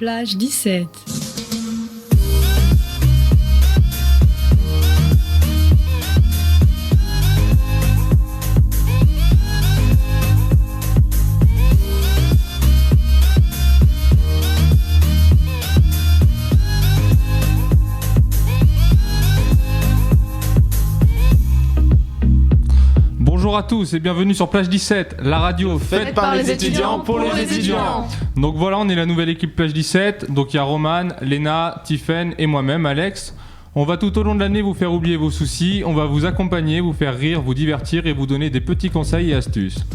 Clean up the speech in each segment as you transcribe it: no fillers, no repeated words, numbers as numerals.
Plage 17. Bonjour à tous et bienvenue sur Plage 17, la radio faite par les étudiants pour les étudiants. Donc voilà, on est la nouvelle équipe Plage 17. Donc il y a Roman, Léna, Tiffaine et moi-même, Alex. On va tout au long de l'année vous faire oublier vos soucis, on va vous accompagner, vous faire rire, vous divertir et vous donner des petits conseils et astuces.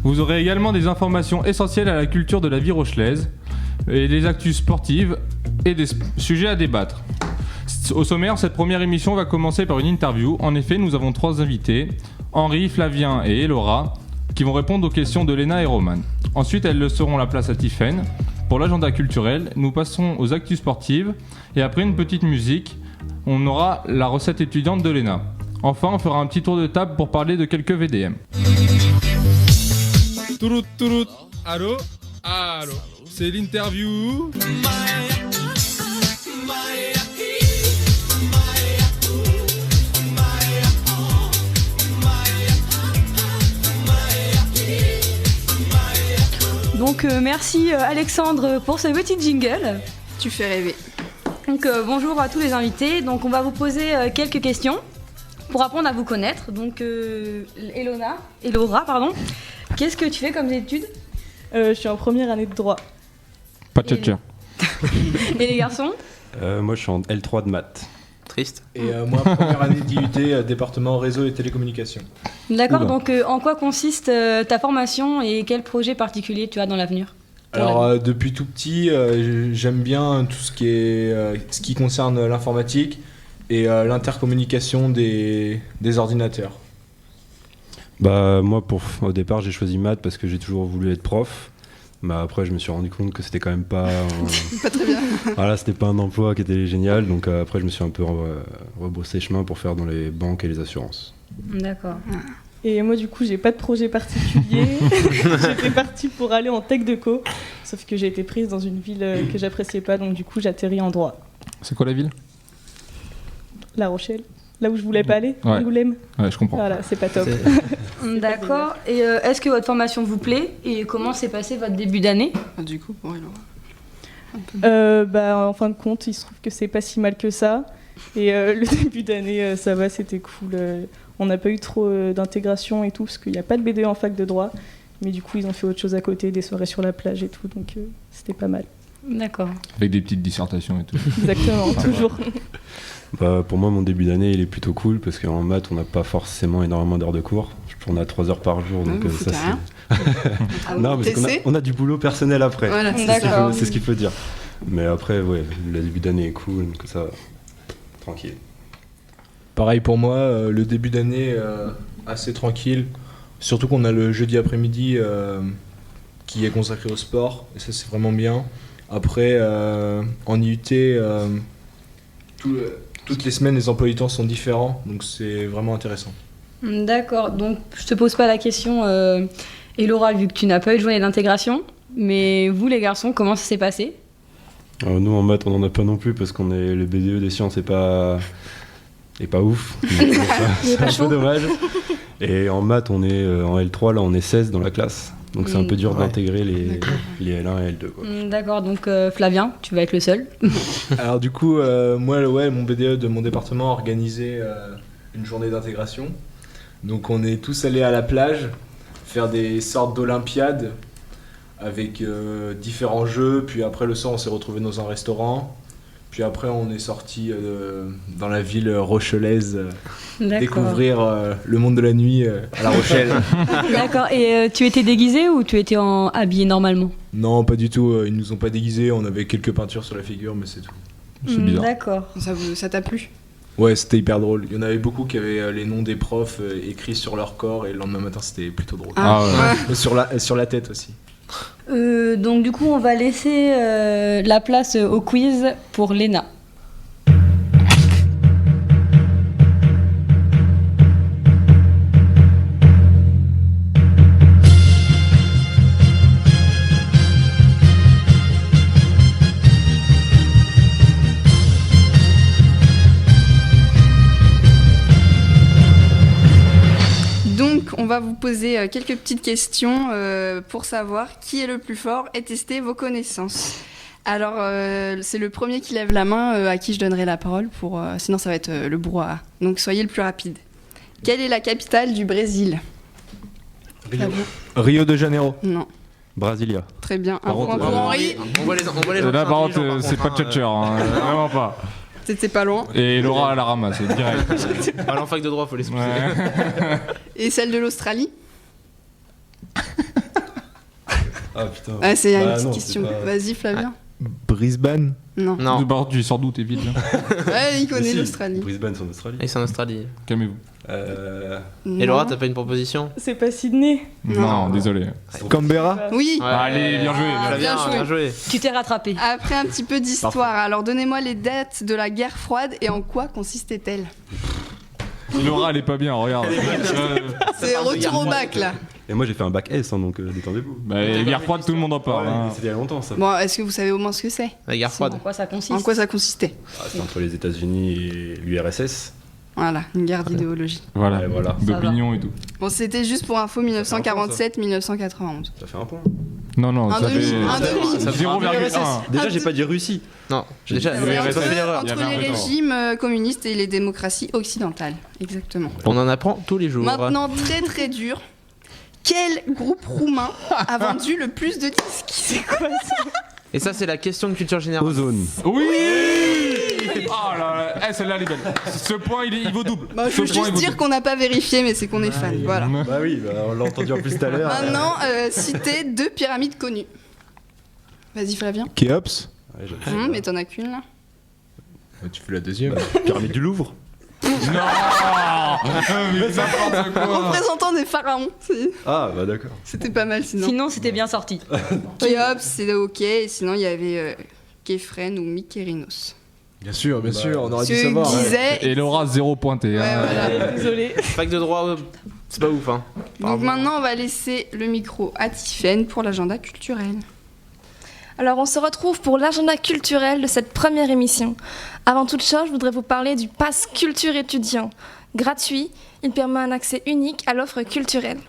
Vous aurez également des informations essentielles à la culture de la vie rochelaise, et des actus sportives et des sujets à débattre. Au sommaire, cette première émission va commencer par une interview. En effet, nous avons 3 invités, Henri, Flavien et Elora, qui vont répondre aux questions de Léna et Roman. Ensuite, elles laisseront la place à Tiffaine. Pour l'agenda culturel, nous passerons aux actus sportives et après une petite musique, on aura la recette étudiante de Léna. Enfin, on fera un petit tour de table pour parler de quelques VDM. Tourout, tourout, allô, allô, c'est l'interview. Donc merci Alexandre pour ce petit jingle. Tu fais rêver. Donc bonjour à tous les invités. Donc on va vous poser quelques questions pour apprendre à vous connaître. Donc Elora, qu'est-ce que tu fais comme études? Je suis en première année de droit. Pas de tchatcher. Et les garçons? Moi je suis en L3 de maths. Triste. Et moi, première année d'IUT, département réseau et télécommunications. D'accord, Oula. donc en quoi consiste ta formation et quel projet particulier tu as dans l'avenir? Alors, depuis tout petit, j'aime bien tout ce qui concerne l'informatique et l'intercommunication des ordinateurs. Bah moi au départ j'ai choisi maths parce que j'ai toujours voulu être prof. Bah après je me suis rendu compte que c'était quand même pas Pas très bien. voilà, c'était pas un emploi qui était génial, donc après je me suis un peu rebroussé chemin pour faire dans les banques et les assurances. D'accord. Et moi, du coup, j'ai pas de projet particulier. J'étais partie pour aller en tech de co, sauf que j'ai été prise dans une ville que j'appréciais pas, donc du coup, j'atterris en droit. C'est quoi la ville? La Rochelle, là où je voulais pas aller, Ouais. Angoulême. Ouais, je comprends. Voilà, c'est pas top. D'accord. Et est-ce que votre formation vous plaît? Et comment s'est passé votre début d'année? Du coup, bon, alors. En fin de compte, il se trouve que c'est pas si mal que ça. Et le début d'année, ça va, c'était cool. On n'a pas eu trop d'intégration et tout, parce qu'il n'y a pas de BDE en fac de droit. Mais du coup, ils ont fait autre chose à côté, des soirées sur la plage et tout, donc c'était pas mal. D'accord. Avec des petites dissertations et tout. Exactement, toujours. Bah, pour moi mon début d'année il est plutôt cool parce qu'en maths on n'a pas forcément énormément d'heures de cours. On a 3 heures par jour, donc vous ça foutez rien. c'est... Non, parce qu'on a du boulot personnel après. Voilà, c'est, D'accord. c'est ce qu'il faut dire. Mais après, ouais, le début d'année est cool, donc ça, tranquille. Pareil pour moi, le début d'année assez tranquille. Surtout qu'on a le jeudi après-midi qui est consacré au sport, et ça c'est vraiment bien. Après, en IUT, toutes les semaines les emplois du temps sont différents, donc c'est vraiment intéressant. D'accord. Donc je te pose pas la question, Elora, vu que tu n'as pas eu de journée d'intégration. Mais vous, les garçons, comment ça s'est passé? Alors, nous en maths on en a pas non plus parce qu'on est le BDE des sciences est pas ouf. Donc, c'est un peu dommage. Et en maths on est en L3 là on est 16 dans la classe. Donc c'est un peu dur Ouais. d'intégrer les D'accord. L1 et L2 quoi. D'accord. Donc Flavien, tu vas être le seul. Alors du coup, moi, mon BDE de mon département a organisé une journée d'intégration. Donc on est tous allés à la plage faire des sortes d'olympiades avec différents jeux. Puis après le soir, on s'est retrouvés dans un restaurant. Puis après, on est sorti dans la ville rochelaise D'accord. découvrir le monde de la nuit à La Rochelle. D'accord. Et tu étais déguisé ou tu étais habillé normalement? Non, pas du tout. Ils nous ont pas déguisés. On avait quelques peintures sur la figure, mais c'est tout. C'est bizarre. D'accord. Ça t'a plu? Ouais, c'était hyper drôle. Il y en avait beaucoup qui avaient les noms des profs écrits sur leur corps et le lendemain matin, c'était plutôt drôle. Ah ouais. Et sur la tête aussi. Donc du coup, on va laisser la place au quiz pour Léna. poser quelques petites questions pour savoir qui est le plus fort et tester vos connaissances. Alors, c'est le premier qui lève la main à qui je donnerai la parole, sinon ça va être le brouhaha. Donc soyez le plus rapide. Quelle est la capitale du Brésil? Rio de Janeiro. Non. Brasilia. Très bien. Un Par contre, point pour Henri. On voit les Là, par contre, c'est pas tchatcher, hein, vraiment pas. C'était pas loin. Et Laura, elle la ramasse, c'est direct. À l'en fac de droit, faut les expliquer. Ouais. Et celle de l'Australie? Ah putain. Ah, c'est une Bah, petite non, question. c'est pas- Vas-y, Flavien. Brisbane. Non. Non. Par contre, tu sors d'où, t'es vite, là. Ouais, il Mais connaît si, l'Australie. Brisbane, c'est en Australie. Ils sont en Australie. Calmez-vous. Et Laura, t'as pas une proposition? C'est pas Sydney. Non, désolé. Canberra. Oui. Ouais. Allez, bien joué. Ah, bien joué. Bien joué. Tu t'es rattrapé. Après un petit peu d'histoire, alors donnez-moi les dates de la guerre froide et en quoi consistait-elle? Et Laura, elle est pas bien, regarde. C'est retour au bac là. Et moi j'ai fait un bac S, hein, donc détendez-vous. Bah, les guerres froides, tout le monde en parle. Ouais, hein. C'était il y a longtemps ça. Bon, est-ce que vous savez au moins ce que c'est? La guerre En froide. quoi ça consiste? En quoi ça consistait? Ah, c'était entre les États-Unis et l'URSS. Voilà, une guerre d'idéologie. Voilà, Ouais, voilà. d'opinion et tout. Bon, c'était juste pour info 1947-1991. Ça fait un point. Non, non, Un ça demi, fait un demi. Ça fait 0,1. Déjà Ah, j'ai pas dit Russie. Non, déjà, Ouais, j'ai pas fait l'erreur. Il y Entre avait un les peu de temps. régimes communistes et les démocraties occidentales. Exactement. On en apprend tous les jours. Maintenant, très très dur. Quel groupe roumain a vendu le plus de disques? C'est quoi ça? Et ça, c'est la question de culture générale. Ozone. Oui. Oh là là, eh, celle-là, elle est belle. Ce point, il vaut double. Bah, je Ce veux point, juste il vaut dire double. qu'on n'a pas vérifié, mais c'est qu'on est fan. Voilà. Bah oui, bah, on l'a entendu en plus tout à l'heure. Maintenant, citez 2 pyramides connues. Vas-y, Flavien. Khéops. Ouais, j'avais- Mais t'en as qu'une là. Tu fais la deuxième. Pyramide du Louvre. Non. Mais n'importe quoi. Représentant des pharaons. Ah bah d'accord. C'était pas mal sinon. Sinon, c'était bien sorti. Khéops, c'est ok. Et sinon, il y avait Képhren ou Mykérinos. Bien sûr, Bah, on aurait dû Ceux savoir. qui disaient. Et Laura, 0 pointé. Ouais, hein. voilà. Désolé. Fac de droit, c'est pas ouf, hein. Donc maintenant, on va laisser le micro à Tiffaine pour l'agenda culturel. Alors on se retrouve pour l'agenda culturel de cette première émission. Avant toute chose, je voudrais vous parler du Pass Culture étudiant. Gratuit, il permet un accès unique à l'offre culturelle.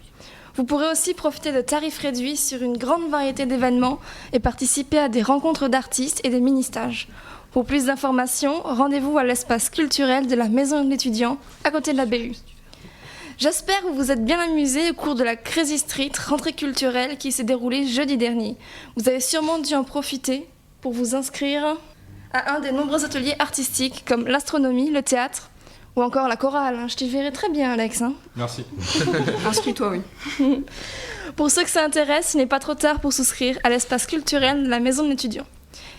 Vous pourrez aussi profiter de tarifs réduits sur une grande variété d'événements et participer à des rencontres d'artistes et des mini-stages. Pour plus d'informations, rendez-vous à l'espace culturel de la Maison de l'étudiant, à côté de la BU. J'espère que vous vous êtes bien amusés au cours de la Crazy Street rentrée culturelle qui s'est déroulée jeudi dernier. Vous avez sûrement dû en profiter pour vous inscrire à un des nombreux ateliers artistiques comme l'astronomie, le théâtre ou encore la chorale. Je t'y verrai très bien, Alex. Merci. Inscris-toi, oui. Pour ceux que ça intéresse, il n'est pas trop tard pour souscrire à l'espace culturel de la Maison de l'étudiant.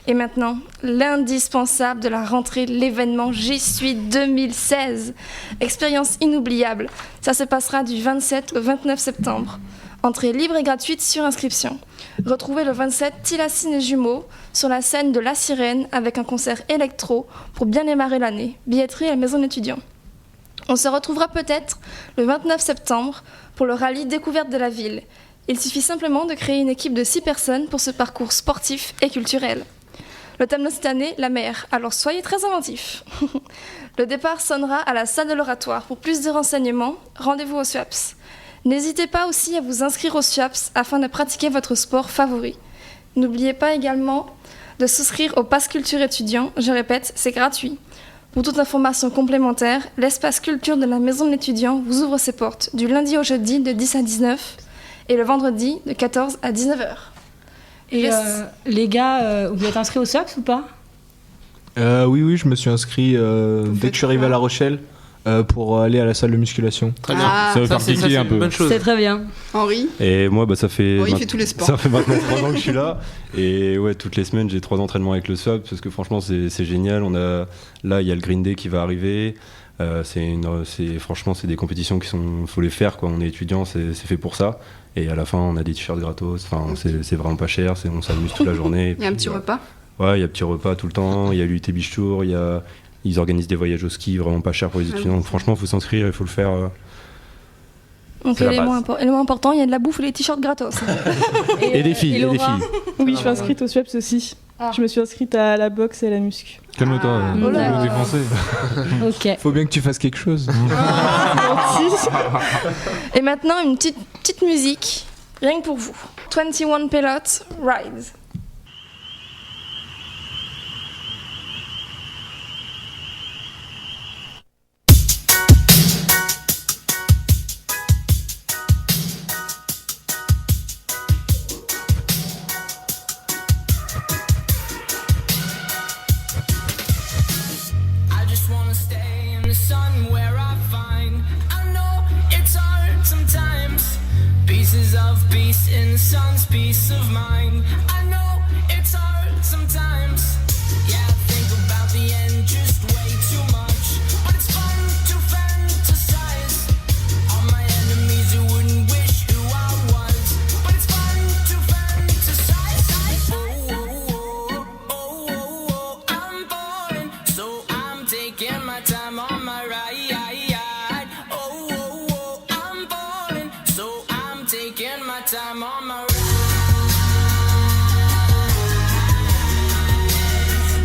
Et maintenant, l'indispensable de la rentrée, l'événement J'y suis 2016. Expérience inoubliable. Ça se passera du 27 au 29 septembre. Entrée libre et gratuite sur inscription. Retrouvez le 27 Tilassine et Jumeaux sur la scène de La Sirène avec un concert électro pour bien démarrer l'année. Billetterie à la Maison de l'étudiant. On se retrouvera peut-être le 29 septembre pour le rallye découverte de la ville. Il suffit simplement de créer une équipe de 6 personnes pour ce parcours sportif et culturel. Le thème de cette année, la mer, alors soyez très inventifs. Le départ sonnera à la salle de l'Oratoire. Pour plus de renseignements, rendez-vous au SUAPS. N'hésitez pas aussi à vous inscrire au SUAPS afin de pratiquer votre sport favori. N'oubliez pas également de souscrire au Pass Culture étudiant. Je répète, c'est gratuit. Pour toute information complémentaire, l'espace culture de la Maison de l'étudiant vous ouvre ses portes du lundi au jeudi de 10 à 19 et le vendredi de 14 à 19h. Et les gars, vous êtes inscrits au SUAPS ou pas? Oui, je me suis inscrit dès que je suis arrivé à La Rochelle pour aller à la salle de musculation. Très bien. Ah, Ça va faire cliquer un peu. Bonne chose. C'est très bien. Henri. Et moi bah ça fait. Henri fait tous les sports. Ça fait maintenant 3 ans que je suis là. Et ouais, toutes les semaines j'ai 3 entraînements avec le SUAP parce que franchement c'est génial. Là il y a le Green Day qui va arriver. Franchement c'est des compétitions qui sont, faut les faire quoi. On est étudiant, c'est fait pour ça. Et à la fin on a des t-shirts gratos. Enfin c'est vraiment pas cher. On s'amuse toute la journée. Il y a un petit repas. Ouais, il y a petit repas tout le temps. Il y a l'UT Beach Tour. Ils organisent des voyages au ski vraiment pas cher pour les étudiants. Donc franchement faut s'inscrire, il faut le faire. Donc C'est la l'élément base. important, il y a de la bouffe et les t-shirts gratos. Et des filles, et des Laura filles. Oui, je suis inscrite au SUAPS aussi. Je me suis inscrite à la boxe et à la muscu. Calme-toi, Oh là. nous défoncer. Ok. Faut bien que tu fasses quelque chose. Et maintenant, une petite musique, rien que pour vous. 21 Pilots, Rise. I just wanna stay in the sun where I find I know it's hard sometimes. Pieces of peace in the sun's peace of mind. I know it's hard sometimes. Yeah, I think about the end just way too much. But it's fun to fantasize. All my enemies who wouldn't wish who I was. But it's fun to fantasize. I'm falling, so I'm taking my time on my ride. I'm falling, so I'm taking my time on my ride.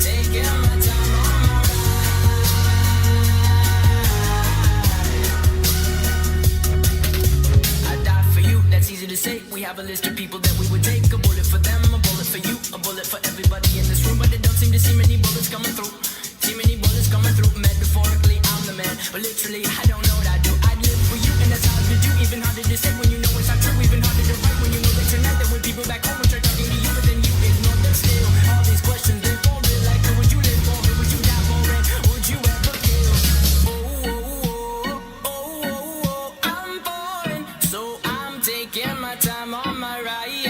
Taking my time on my ride. I die for you, that's easy to say. We have a list of people that we would take. A bullet for them, a bullet for you, a bullet for everybody in this room. But they don't seem to see many bullets coming through. See many bullets coming through. Metaphorically, I'm the man, but literally, I don't know what I do. I live for you, and that's hard to do. Even harder to say when you know it's not true. Even harder to write when you know that you're not there with people back home which are talking to you, but then you ignore them still. All these questions, they fall real like who would you live for? Who would you die for? And would you ever kill? I'm falling, so I'm taking my time on my ride.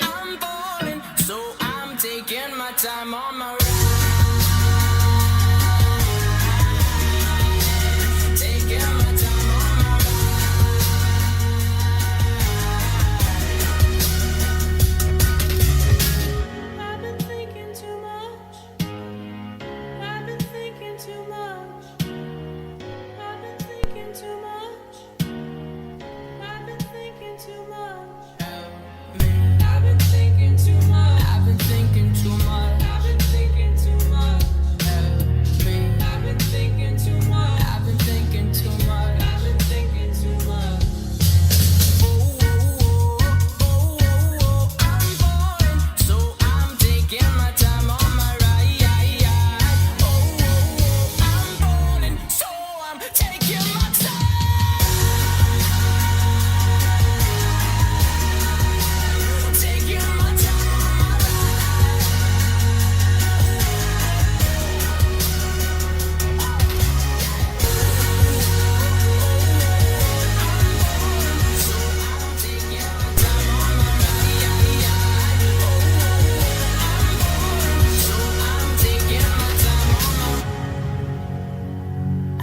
I'm falling, so I'm taking my time on my ride. Taking my time on my ride. I've been thinking too much. I've been thinking too much. I've been thinking too much. I've been thinking too much. I've been thinking too much. I've been thinking too much. I've been thinking too much. I've been thinking too much. I've been thinking too much. I've been thinking too much. I'm falling, so I'm taking my time on my ride. I'm falling, so I'm taking my time. Taking my time on my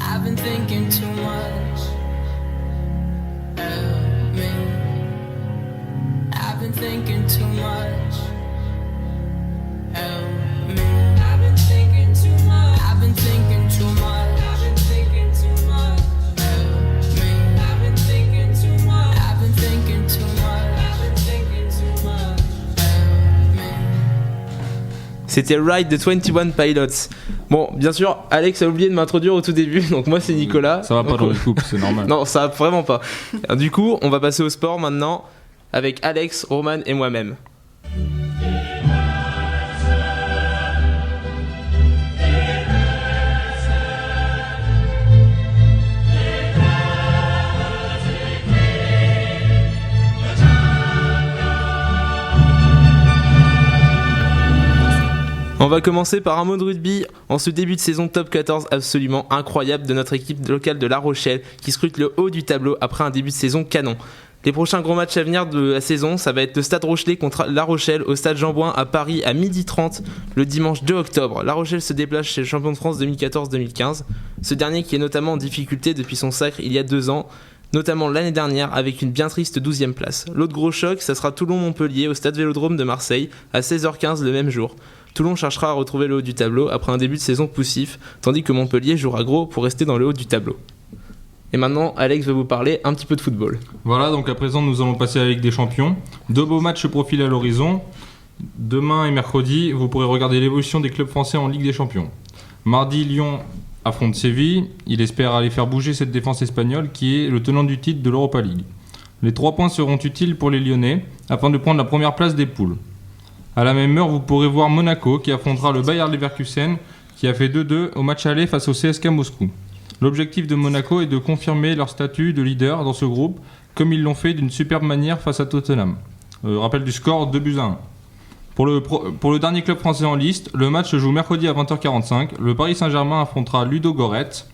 I've been thinking too much of me. I've been thinking too much of me. I've been thinking too much. I've been thinking too much. I've been thinking too much of me. I've been thinking too much. I've been thinking too much. I've been thinking too much of me. C'était Ride de 21 Pilots. Bon, bien sûr, Alex a oublié de m'introduire au tout début, donc moi c'est Nicolas. Ça va pas dans le couple, c'est normal. Non, ça va vraiment pas. Du coup, on va passer au sport maintenant avec Alex, Roman et moi-même. On va commencer par un mot de rugby en ce début de saison top 14 absolument incroyable de notre équipe locale de La Rochelle qui scrute le haut du tableau après un début de saison canon. Les prochains gros matchs à venir de la saison, ça va être le Stade Rochelais contre La Rochelle au Stade Jean-Bouin à Paris à 12h30 le dimanche 2 octobre. La Rochelle se déplace chez le champion de France 2014-2015, ce dernier qui est notamment en difficulté depuis son sacre il y a 2 ans, notamment l'année dernière avec une bien triste 12e place. L'autre gros choc, ça sera Toulon-Montpellier au Stade Vélodrome de Marseille à 16h15 le même jour. Toulon cherchera à retrouver le haut du tableau après un début de saison poussif, tandis que Montpellier jouera gros pour rester dans le haut du tableau. Et maintenant, Alex va vous parler un petit peu de football. Voilà, donc à présent nous allons passer avec des champions. 2 beaux matchs se profilent à l'horizon. Demain et mercredi, vous pourrez regarder l'évolution des clubs français en Ligue des Champions. Mardi, Lyon affronte Séville. Il espère aller faire bouger cette défense espagnole qui est le tenant du titre de l'Europa League. Les 3 points seront utiles pour les Lyonnais afin de prendre la première place des poules. À la même heure, vous pourrez voir Monaco qui affrontera le Bayer Leverkusen qui a fait 2-2 au match aller face au CSKA Moscou. L'objectif de Monaco est de confirmer leur statut de leader dans ce groupe comme ils l'ont fait d'une superbe manière face à Tottenham. Rappel du score, 2-1. Pour le dernier club français en liste, le match se joue mercredi à 20h45. Le Paris Saint-Germain affrontera Ludo Goretz.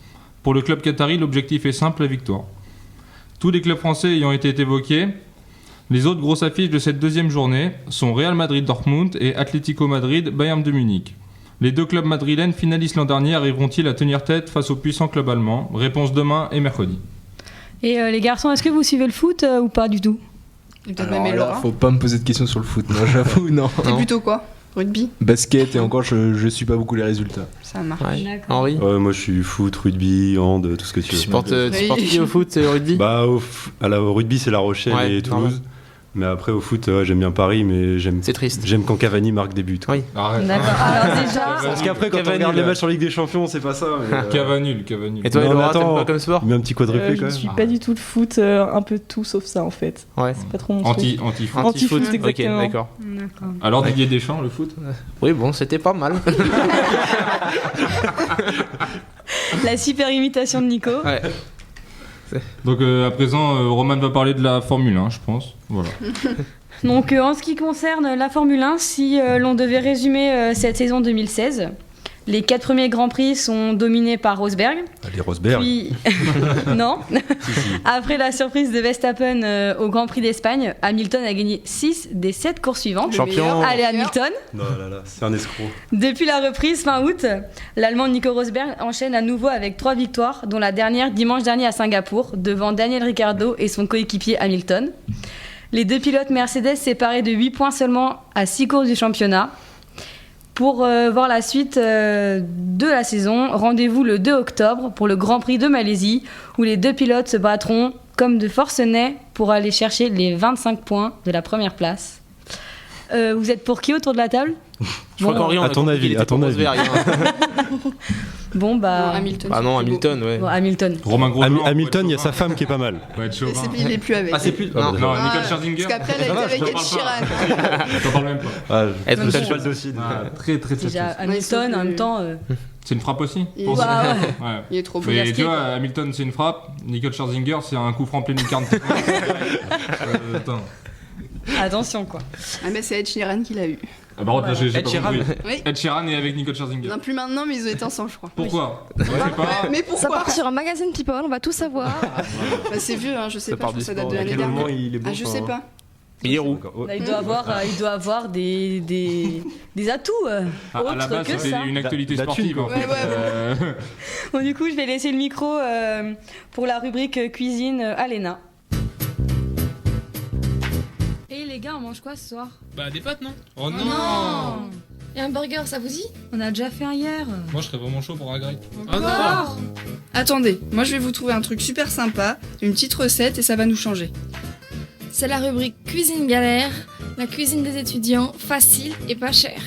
Pour le club qatari, l'objectif est simple, la victoire. Tous les clubs français ayant été évoqués, les autres grosses affiches de cette deuxième journée sont Real Madrid-Dortmund et Atlético Madrid-Bayern de Munich. Les 2 clubs madrilènes finalistes l'an dernier arriveront-ils à tenir tête face au puissant club allemand? Réponse demain et mercredi. Et les garçons, est-ce que vous suivez le foot ou pas du tout? Alors là, faut pas me poser de questions sur le foot, non, j'avoue, non. T'es plutôt quoi? Rugby? Basket, et encore, je suis pas beaucoup les résultats. Ça marche. Ouais. Henri? Moi je suis foot, rugby, hand, tout ce que tu veux. Tu supportes qui au foot et au rugby? Bah au rugby c'est La Rochelle et Toulouse. Normal. Mais après au foot j'aime bien Paris, mais c'est triste. J'aime quand Cavani marque des buts. Oui. Arrête. D'accord. Alors déjà, Parce qu'après quand on regarde les matchs en Ligue des Champions, c'est pas ça. Mais, Cavani. Et toi, Laura, t'aimes pas comme sport? Il met un petit quadruplé Je quand ne même. suis pas du tout le foot, un peu de tout sauf ça en fait. Ouais. C'est pas trop mon truc. Anti-foot. Anti-foot, Ok, exactement. d'accord. Alors Didier Deschamps, le foot? Oui, bon, c'était pas mal. la super imitation de Nico. Ouais. Donc à présent, Roman va parler de la Formule 1, je pense. Voilà. Donc en ce qui concerne la Formule 1, si l'on devait résumer cette saison 2016, les 4 premiers Grands Prix sont dominés par Rosberg. Allez, Rosberg. Puis, non. Après la surprise de Verstappen au Grand Prix d'Espagne, Hamilton a gagné 6 des 7 courses suivantes. Champion. Allez Hamilton. Non, là, c'est un escroc. Depuis la reprise fin août, l'Allemand Nico Rosberg enchaîne à nouveau avec 3 victoires, dont la dernière dimanche dernier à Singapour, devant Daniel Ricciardo et son coéquipier Hamilton. Les 2 pilotes Mercedes séparés de 8 points seulement à 6 courses du championnat. Pour voir la suite de la saison, rendez-vous le 2 octobre pour le Grand Prix de Malaisie, où les 2 pilotes se battront comme de forcenés pour aller chercher les 25 points de la première place. Vous êtes pour qui autour de la table? Je crois qu'Henri, on a à ton compris qu'il avis, était à ton pour avis. Rosberg, hein. Bon bah... Non, Hamilton. Ah non, Hamilton, ouais. Bon, Hamilton. Romain Grosjean. Hamilton, il y a sa femme qui est pas mal. Va être chauvin. Il est plus avec. Ah, c'est plus. Non, Non, Ah, Nicole Scherzinger. Parce qu'après, elle a été avec Ed Sheeran. J'en parle même pas. Ah, Être je seul. suis pas le dossier. Très Déjà triste. Hamilton en même temps... C'est une frappe aussi. Il- Pense. Ouais, Ouais. Il est trop beau. Mais tu vois, Hamilton c'est une frappe, Nicole Scherzinger c'est un coup franc plein lucarne. Attention quoi. Ah, mais c'est Ed Sheeran qui l'a eu. Ah, par contre, là, j'ai Ed pas Sheeran. compris. Oui. Ed Sheeran est avec Nicole Scherzinger. Non, plus maintenant, mais ils ont été ensemble, je crois. Pourquoi? Je sais pas. Mais Ça pourquoi part sur un magazine People, on va tout savoir. Bah, c'est vieux, hein, je sais Ça pas, part je crois du que ça date sport, de à l'année quel moment dernière. il est bon, Ah, je sais pas. Il est roux. Là, il doit avoir des atouts À la autres base, que c'était ça. une actualité La thune, sportive en quoi. fait. Ouais. Bon, du coup, je vais laisser le micro pour la rubrique cuisine à Léna. Et les gars, on mange quoi ce soir? Bah, des pâtes, non? Oh non, Non. Et un burger, ça vous dit? On a déjà fait un hier. Moi, je serais vraiment chaud pour la grille. Ah non. Attendez, moi je vais vous trouver un truc super sympa, une petite recette et ça va nous changer. C'est la rubrique Cuisine Galère, la cuisine des étudiants, facile et pas cher.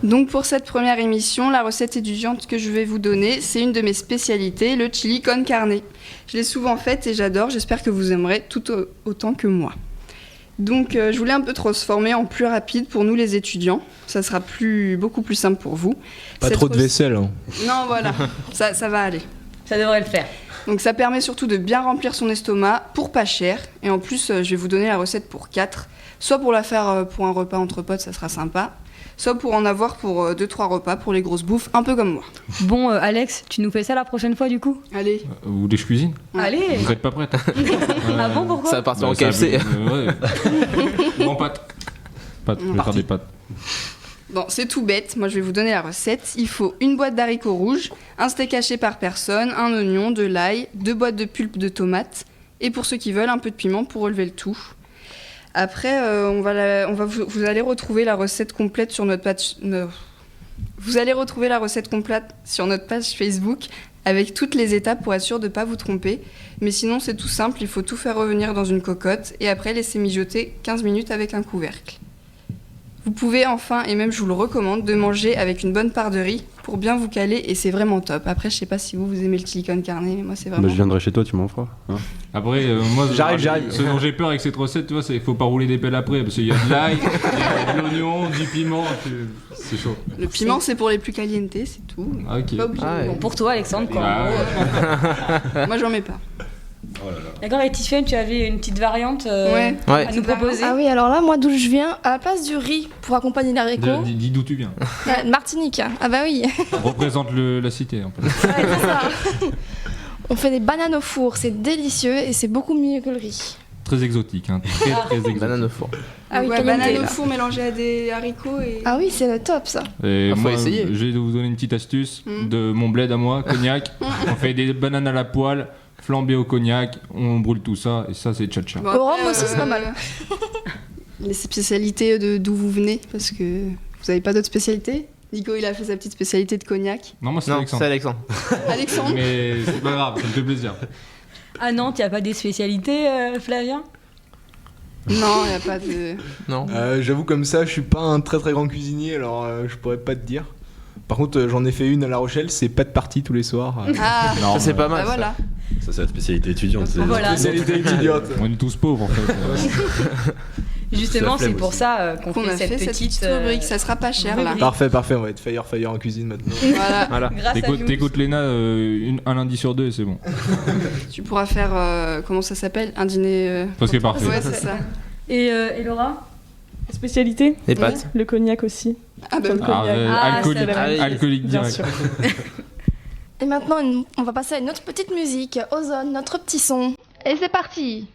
Donc pour cette première émission, la recette étudiante que je vais vous donner, c'est une de mes spécialités, le chili con carne. Je l'ai souvent faite et j'adore, j'espère que vous aimerez tout autant que moi. Donc je voulais un peu transformer en plus rapide pour nous les étudiants, ça sera beaucoup plus simple pour vous. Pas Cette trop de vaisselle. Hein. Non voilà, ça va aller. Ça devrait le faire. Donc ça permet surtout de bien remplir son estomac pour pas cher. Et en plus, je vais vous donner la recette pour 4. Soit pour la faire pour un repas entre potes, ça sera sympa. Soit pour en avoir pour 2-3 repas pour les grosses bouffes, un peu comme moi. Bon, Alex, tu nous fais ça la prochaine fois du coup? Allez. Vous voulez que je cuisine? Allez. Vous êtes pas prête? Ah bon, pourquoi? Ça va partir en ça KFC. ouais. En pâtes. Pâtes, je vais faire des pâtes. Bon, c'est tout bête. Moi, je vais vous donner la recette. Il faut une boîte d'haricots rouges, un steak haché par personne, un oignon, de l'ail, 2 boîtes de pulpe de tomates. Et pour ceux qui veulent, un peu de piment pour relever le tout. Après, vous allez retrouver la recette complète sur notre page. Vous allez retrouver la recette complète sur notre page Facebook avec toutes les étapes pour être sûr de ne pas vous tromper. Mais sinon, c'est tout simple, il faut tout faire revenir dans une cocotte et après laisser mijoter 15 minutes avec un couvercle. Vous pouvez enfin, et même je vous le recommande, de manger avec une bonne part de riz pour bien vous caler et c'est vraiment top. Après, je sais pas si vous aimez le chili con carne, mais moi c'est vraiment... Bah, je viendrai chez toi, tu m'en feras. Hein. Après, moi, J'arrive. Ce dont j'ai peur avec cette recette, tu vois, c'est qu'il faut pas rouler des pelles après, parce qu'il y a de l'ail, il y a de l'oignon, du piment, c'est chaud. Le piment, c'est pour les plus calientes, c'est tout. Ah, ok. Pas obligé. Bon, pour toi, Alexandre, quoi. Ah, Moi, j'en mets pas. Oh là là. D'accord, et Tiffany, tu avais une petite variante Ouais. à nous proposer. Ah oui, alors là, moi d'où je viens, à la place du riz pour accompagner les haricots, dis d'où tu viens. Martinique. Ah bah oui. On représente la cité, en fait. Ouais, c'est ça. On fait des bananes au four, c'est délicieux et c'est beaucoup mieux que le riz. Très exotique, hein. Très exotique. Banane au four. Ah oui, Ouais, caliente, banane au là. four mélangée à des haricots et... Ah oui, c'est le top ça. Et Faut moi, essayer. je vais vous donner une petite astuce de mon bled à moi, cognac. On fait des bananes à la poêle, flambées au cognac, on brûle tout ça, et ça, c'est tcha-tcha. Bon, Au après, rhum aussi, c'est pas mal. Les spécialités d'où vous venez, parce que vous avez pas d'autres spécialités. Nico, il a fait sa petite spécialité de cognac. Non, moi, c'est Non, Alexandre. c'est Alexandre. Alexandre Mais c'est pas grave, ça me fait plaisir. Ah non, tu n'as pas des spécialités, Flavien? Non, il n'y a pas de... Non. J'avoue, comme ça, je suis pas un très très grand cuisinier, alors je pourrais pas te dire. Par contre, j'en ai fait une à La Rochelle, c'est pas de partie tous les soirs. Ah, Non, Ça, c'est pas bah mal. ça. voilà. Ça, c'est la spécialité étudiante. c'est- Voilà. Spécialité étudiante. On est tous pauvres, en fait. Justement, C'est la c'est pour flemme ça qu'on Qu'on a fait cette petite rubrique, ça sera pas cher là. rubrique. Parfait, on va être fire en cuisine maintenant. Voilà. Voilà. Grâce à nous. T'écoutes Léna un lundi sur deux, et c'est bon. Tu pourras faire, comment ça s'appelle? Un dîner... Presque parfait. Ouais, c'est ça. Et Laura? Spécialité, Les pâtes. le cognac aussi. Ah bah Sur le oui. cognac. Alcoolique, c'est vrai. alcoolique Bien direct. sûr. Et maintenant, on va passer à une autre petite musique. Ozone, notre petit son. Et c'est parti.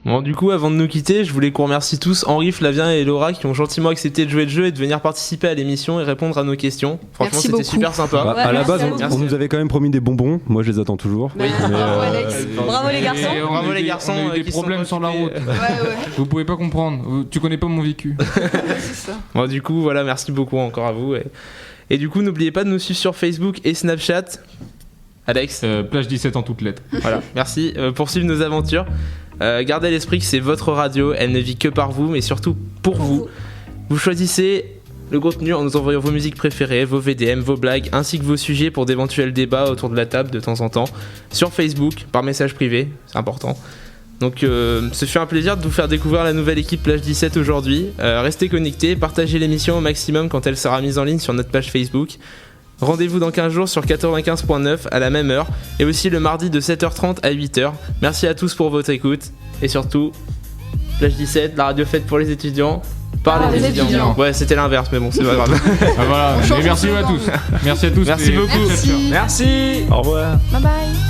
Bon, du coup, avant de nous quitter, je voulais qu'on remercie tous Henri, Flavien et Laura qui ont gentiment accepté de jouer le jeu et de venir participer à l'émission et répondre à nos questions. Franchement, Merci c'était beaucoup. super sympa. Bah, à la base, Merci. on nous avait quand même promis des bonbons. Moi, je les attends toujours. Oui. Bravo, Alex. Bravo les garçons. Et Bravo a eu les des- garçons, On a eu qui des sont problèmes sur la route. occupés. Ouais. Vous pouvez pas comprendre. Tu connais pas mon vécu. C'est ça. Bon, du coup, voilà, merci beaucoup encore à vous. Et du coup, n'oubliez pas de nous suivre sur Facebook et Snapchat. Alex, Plage 17 en toutes lettres. voilà, merci. Pour suivre nos aventures. Gardez à l'esprit que c'est votre radio, elle ne vit que par vous, mais surtout pour vous. Vous choisissez le contenu en nous envoyant vos musiques préférées, vos VDM, vos blagues, ainsi que vos sujets pour d'éventuels débats autour de la table de temps en temps, sur Facebook, par message privé, c'est important. Donc ce fut un plaisir de vous faire découvrir la nouvelle équipe Plage 17 aujourd'hui. Restez connectés, partagez l'émission au maximum quand elle sera mise en ligne sur notre page Facebook. Rendez-vous dans 15 jours sur 95.9 à la même heure et aussi le mardi de 7h30 à 8h. Merci à tous pour votre écoute et surtout, Plage 17, la radio faite pour les étudiants, par les étudiants. Ouais, c'était l'inverse, mais bon, c'est pas grave. Ah, voilà. Et merci à tous. Merci à tous. Merci beaucoup. Merci. Merci. Au revoir. Bye bye.